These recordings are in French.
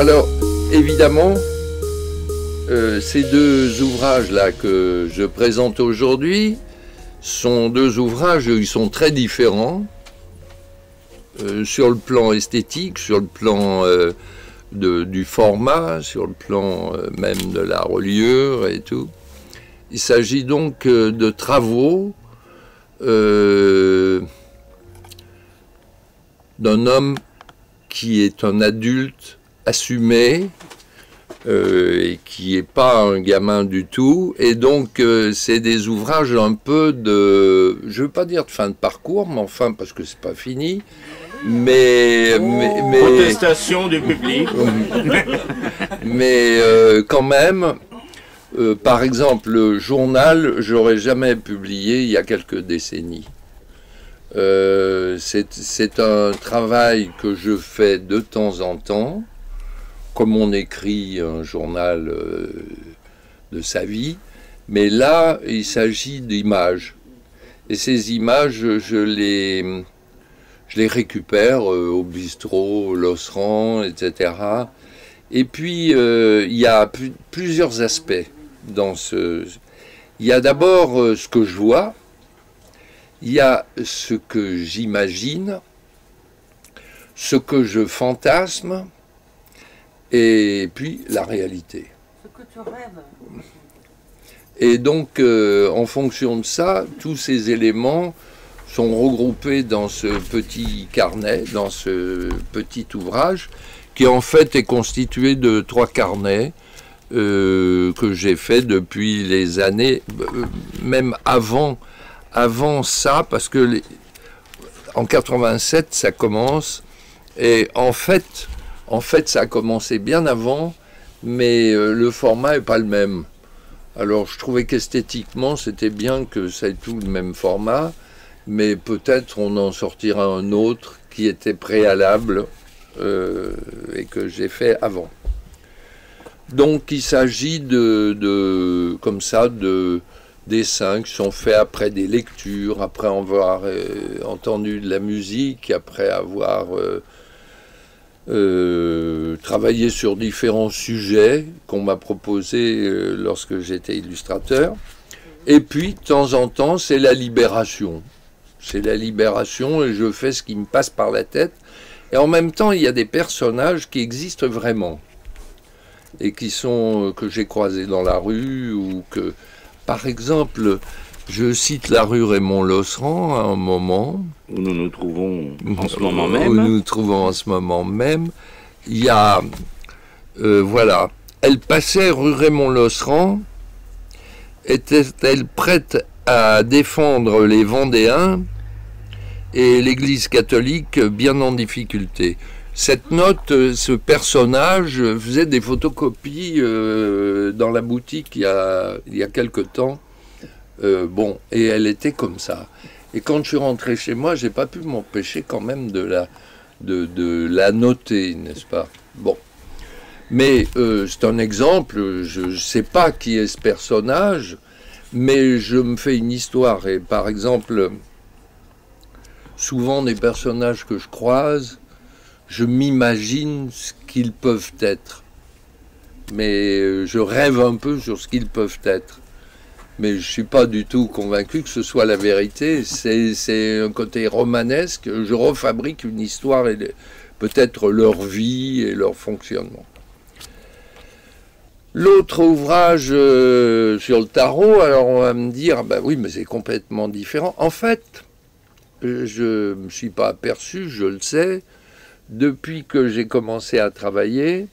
Alors, évidemment, ces deux ouvrages-là que je présente aujourd'hui sont deux ouvrages, ils sont très différents sur le plan esthétique, sur le plan du format, sur le plan même de la reliure et tout. Il s'agit donc de travaux d'un homme qui est un adulte assumé et qui n'est pas un gamin du tout. Et donc, c'est des ouvrages un peu de... Je ne veux pas dire de fin de parcours, mais enfin, parce que c'est pas fini. Mais protestation du public. Mais quand même, par exemple, le journal, j'aurais jamais publié il y a quelques décennies. C'est un travail que je fais de temps en temps, comme on écrit un journal de sa vie, mais là, il s'agit d'images. Et ces images, je les récupère au bistrot, au Losserand, etc. Et puis, il y a plusieurs aspects dans ce... Il y a d'abord ce que je vois, il y a ce que j'imagine, ce que je fantasme, et puis la réalité. Ce que tu rêves. Et donc, en fonction de ça, tous ces éléments sont regroupés dans ce petit carnet, dans ce petit ouvrage, qui en fait est constitué de 3 carnets que j'ai fait depuis les années, même avant ça, parce que en 87 ça commence, et en fait ça a commencé bien avant, mais le format n'est pas le même. Alors je trouvais qu'esthétiquement c'était bien que ça ait tout le même format, mais peut-être on en sortira un autre qui était préalable et que j'ai fait avant. Donc il s'agit comme ça, de dessins qui sont faits après des lectures, après avoir entendu de la musique, après avoir travaillé sur différents sujets qu'on m'a proposés lorsque j'étais illustrateur. Et puis, de temps en temps, c'est la libération. C'est la libération et je fais ce qui me passe par la tête. Et en même temps, il y a des personnages qui existent vraiment et qui sont que j'ai croisés dans la rue ou que, par exemple, je cite la rue Raymond-Losserand à un moment où nous nous trouvons en ce moment même. Où nous nous trouvons en ce moment même. Il y a, voilà, elle passait rue Raymond-Losserand. Était-elle prête à défendre les Vendéens et l'Église catholique bien en difficulté? Cette note, ce personnage faisait des photocopies dans la boutique il y a quelque temps. Bon, et elle était comme ça. Et quand je suis rentré chez moi, j'ai pas pu m'empêcher quand même de la noter, n'est-ce pas? Bon. Mais c'est un exemple, je ne sais pas qui est ce personnage, mais je me fais une histoire. Et par exemple, souvent des personnages que je croise, je m'imagine ce qu'ils peuvent être. Mais je rêve un peu sur ce qu'ils peuvent être. Mais je ne suis pas du tout convaincu que ce soit la vérité. C'est un côté romanesque. Je refabrique une histoire et peut-être leur vie et leur fonctionnement. L'autre ouvrage sur le tarot, alors on va me dire, bah oui, mais c'est complètement différent. En fait, je ne me suis pas aperçu, je le sais, depuis que j'ai commencé à travailler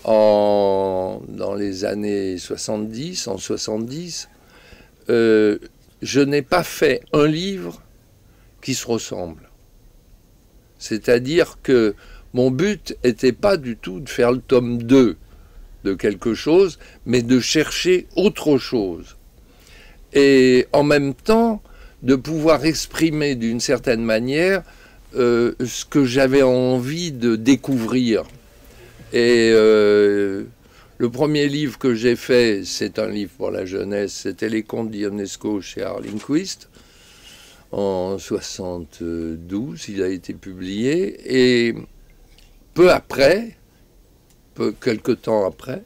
dans les années 70, en 70, je n'ai pas fait un livre qui se ressemble. C'est-à-dire que mon but n'était pas du tout de faire le tome 2 de quelque chose, mais de chercher autre chose. Et en même temps, de pouvoir exprimer d'une certaine manière ce que j'avais envie de découvrir. Et le premier livre que j'ai fait, c'est un livre pour la jeunesse, c'était Les Contes d'Ionesco chez Arlingquist. En 72, il a été publié. Et peu après, quelque temps après,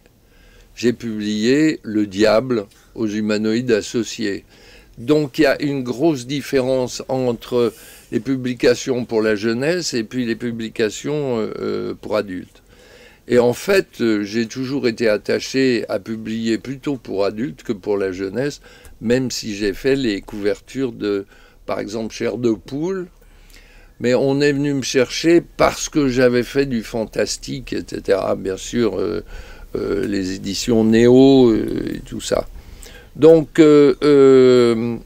j'ai publié Le Diable aux humanoïdes associés. Donc il y a une grosse différence entre les publications pour la jeunesse et puis les publications pour adultes. Et en fait, j'ai toujours été attaché à publier plutôt pour adultes que pour la jeunesse, même si j'ai fait les couvertures de, par exemple, Chair de poule. Mais on est venu me chercher parce que j'avais fait du fantastique, etc. Bien sûr, les éditions Néo et tout ça. Donc, le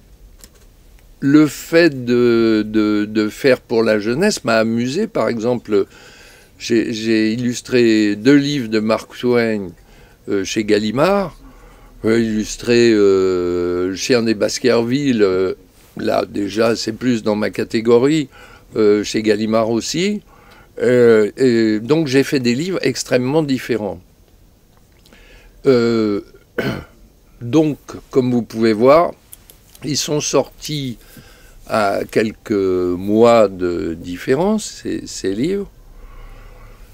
fait de faire pour la jeunesse m'a amusé. Par exemple, j'ai illustré 2 livres de Mark Twain chez Gallimard. J'ai illustré Chien des Baskerville. Là, déjà, c'est plus dans ma catégorie. Chez Gallimard aussi. Et donc, j'ai fait des livres extrêmement différents. Donc, comme vous pouvez voir, ils sont sortis à quelques mois de différence, ces livres.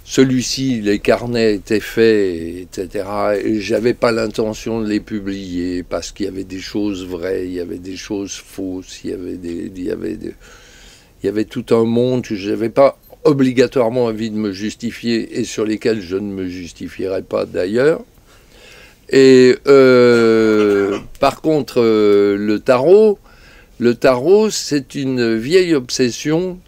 Celui-ci, les carnets étaient faits, etc. Et j'avais pas l'intention de les publier parce qu'il y avait des choses vraies, il y avait des choses fausses, il y avait tout un monde que je n'avais pas obligatoirement envie de me justifier et sur lesquels je ne me justifierai pas d'ailleurs. Et par contre, le tarot, c'est une vieille obsession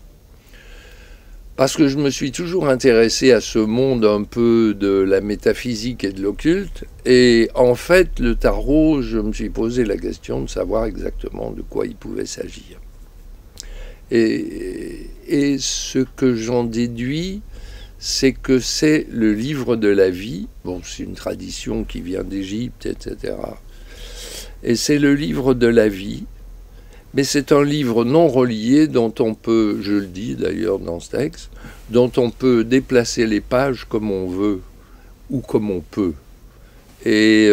parce que je me suis toujours intéressé à ce monde un peu de la métaphysique et de l'occulte. Et en fait, le tarot, je me suis posé la question de savoir exactement de quoi il pouvait s'agir. Et ce que j'en déduis, c'est que c'est le livre de la vie. Bon, c'est une tradition qui vient d'Égypte, etc. Et c'est le livre de la vie. Mais c'est un livre non relié dont on peut, je le dis d'ailleurs dans ce texte, dont on peut déplacer les pages comme on veut ou comme on peut. Et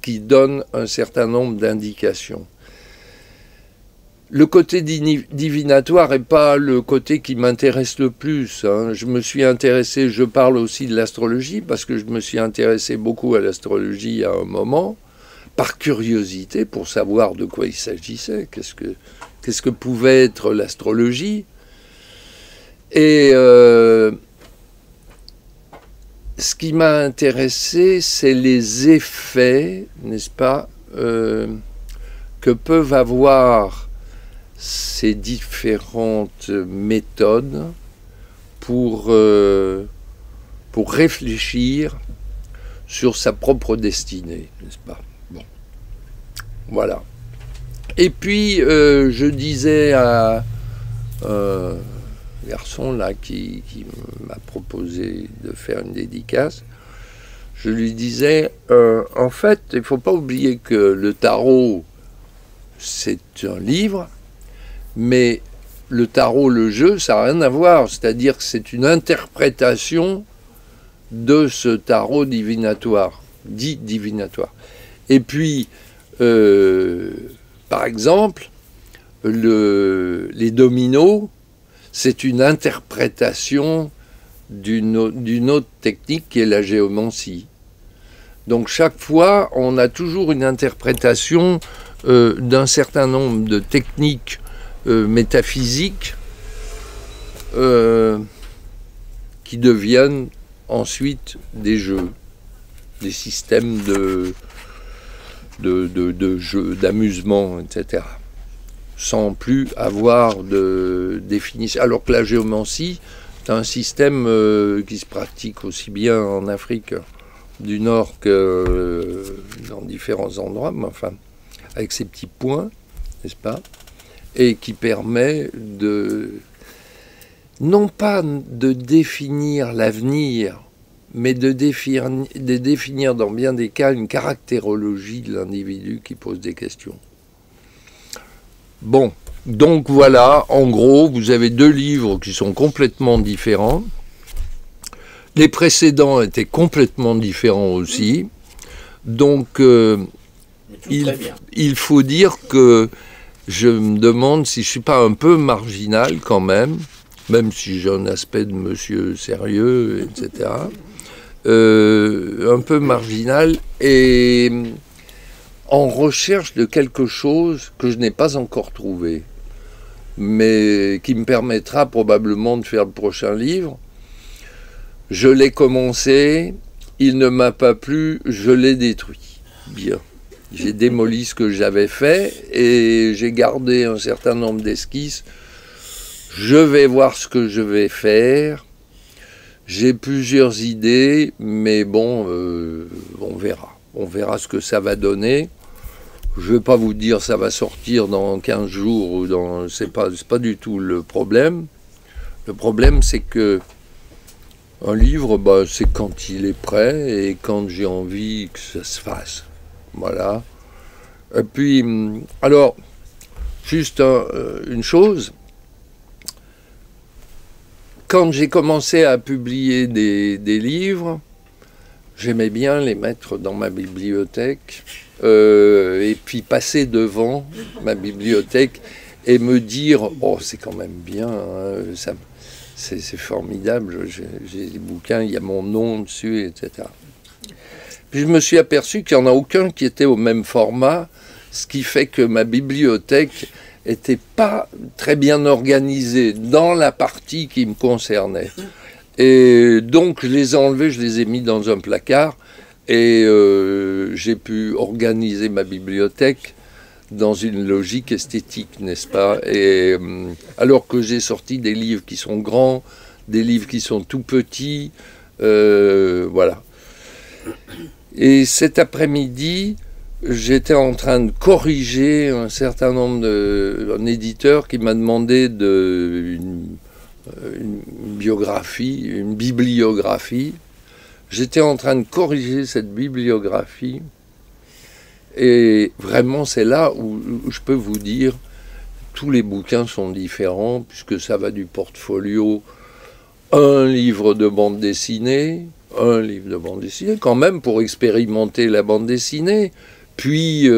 qui donne un certain nombre d'indications. Le côté divinatoire n'est pas le côté qui m'intéresse le plus. Hein. Je me suis intéressé, je parle aussi de l'astrologie, parce que je me suis intéressé beaucoup à l'astrologie à un moment, par curiosité, pour savoir de quoi il s'agissait, qu'est-ce que pouvait être l'astrologie. Et ce qui m'a intéressé, c'est les effets, n'est-ce pas, que peuvent avoir ces différentes méthodes pour réfléchir sur sa propre destinée, n'est-ce pas? Bon, voilà. Et puis, je disais à un garçon là qui m'a proposé de faire une dédicace, je lui disais, en fait, il ne faut pas oublier que le tarot, c'est un livre, mais le tarot, le jeu, ça n'a rien à voir. C'est-à-dire que c'est une interprétation de ce tarot divinatoire, dit divinatoire. Et puis, par exemple, les dominos, c'est une interprétation d'une autre technique qui est la géomancie. Donc chaque fois, on a toujours une interprétation d'un certain nombre de techniques métaphysiques qui deviennent ensuite des jeux, des systèmes de jeux, d'amusement, etc. Sans plus avoir de définition. Alors que la géomancie, c'est un système qui se pratique aussi bien en Afrique du Nord que dans différents endroits, mais enfin, avec ces petits points, n'est-ce pas, et qui permet non pas de définir l'avenir, mais de définir dans bien des cas une caractérologie de l'individu qui pose des questions. Bon, donc voilà, en gros, vous avez 2 livres qui sont complètement différents. Les précédents étaient complètement différents aussi. Donc, il faut dire que je me demande si je ne suis pas un peu marginal quand même si j'ai un aspect de monsieur sérieux, etc. un peu marginal et en recherche de quelque chose que je n'ai pas encore trouvé, mais qui me permettra probablement de faire le prochain livre. Je l'ai commencé, il ne m'a pas plu, je l'ai détruit. Bien. J'ai démoli ce que j'avais fait et j'ai gardé un certain nombre d'esquisses. Je vais voir ce que je vais faire. J'ai plusieurs idées, mais bon, on verra. On verra ce que ça va donner. Je ne vais pas vous dire ça va sortir dans 15 jours, ou dans... c'est pas du tout le problème. Le problème, c'est que un livre, bah, c'est quand il est prêt et quand j'ai envie que ça se fasse. Voilà. Et puis, alors, juste une chose. Quand j'ai commencé à publier des livres, j'aimais bien les mettre dans ma bibliothèque et puis passer devant ma bibliothèque et me dire « Oh, c'est quand même bien, hein, c'est formidable, j'ai des bouquins, il y a mon nom dessus, etc. » Puis je me suis aperçu qu'il n'y en a aucun qui était au même format, ce qui fait que ma bibliothèque n'était pas très bien organisée dans la partie qui me concernait. Et donc je les ai enlevés, je les ai mis dans un placard et j'ai pu organiser ma bibliothèque dans une logique esthétique, n'est-ce pas? Et alors que j'ai sorti des livres qui sont grands, des livres qui sont tout petits, voilà. Et cet après-midi, j'étais en train de corriger un certain nombre un éditeur qui m'a demandé une biographie, une bibliographie. J'étais en train de corriger cette bibliographie et vraiment c'est là où je peux vous dire tous les bouquins sont différents puisque ça va du portfolio, un livre de bande dessinée, quand même pour expérimenter la bande dessinée, puis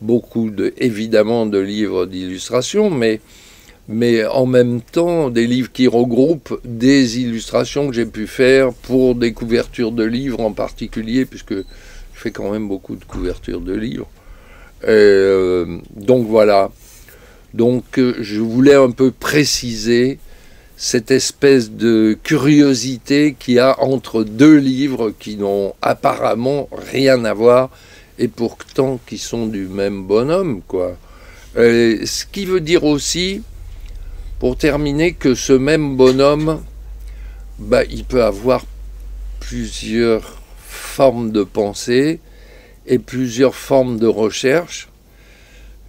beaucoup évidemment de livres d'illustration, mais en même temps des livres qui regroupent des illustrations que j'ai pu faire pour des couvertures de livres en particulier, puisque je fais quand même beaucoup de couvertures de livres. Donc voilà. Donc je voulais un peu préciser cette espèce de curiosité qu'il y a entre deux livres qui n'ont apparemment rien à voir et pourtant qui sont du même bonhomme, quoi. Ce qui veut dire aussi, pour terminer, que ce même bonhomme, bah, il peut avoir plusieurs formes de pensée et plusieurs formes de recherche.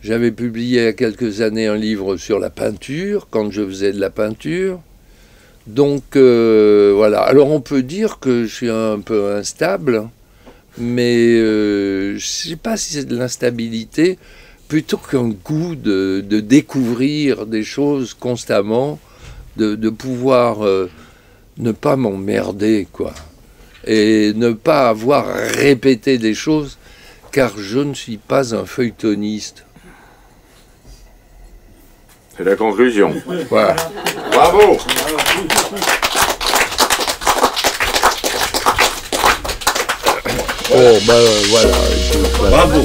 J'avais publié il y a quelques années un livre sur la peinture, quand je faisais de la peinture. Donc voilà. Alors on peut dire que je suis un peu instable, mais je ne sais pas si c'est de l'instabilité, plutôt qu'un goût de découvrir des choses constamment, de pouvoir ne pas m'emmerder, quoi. Et ne pas avoir répété des choses, car je ne suis pas un feuilletoniste. C'est la conclusion. Voilà. Bravo. Oh, ben voilà. Bravo.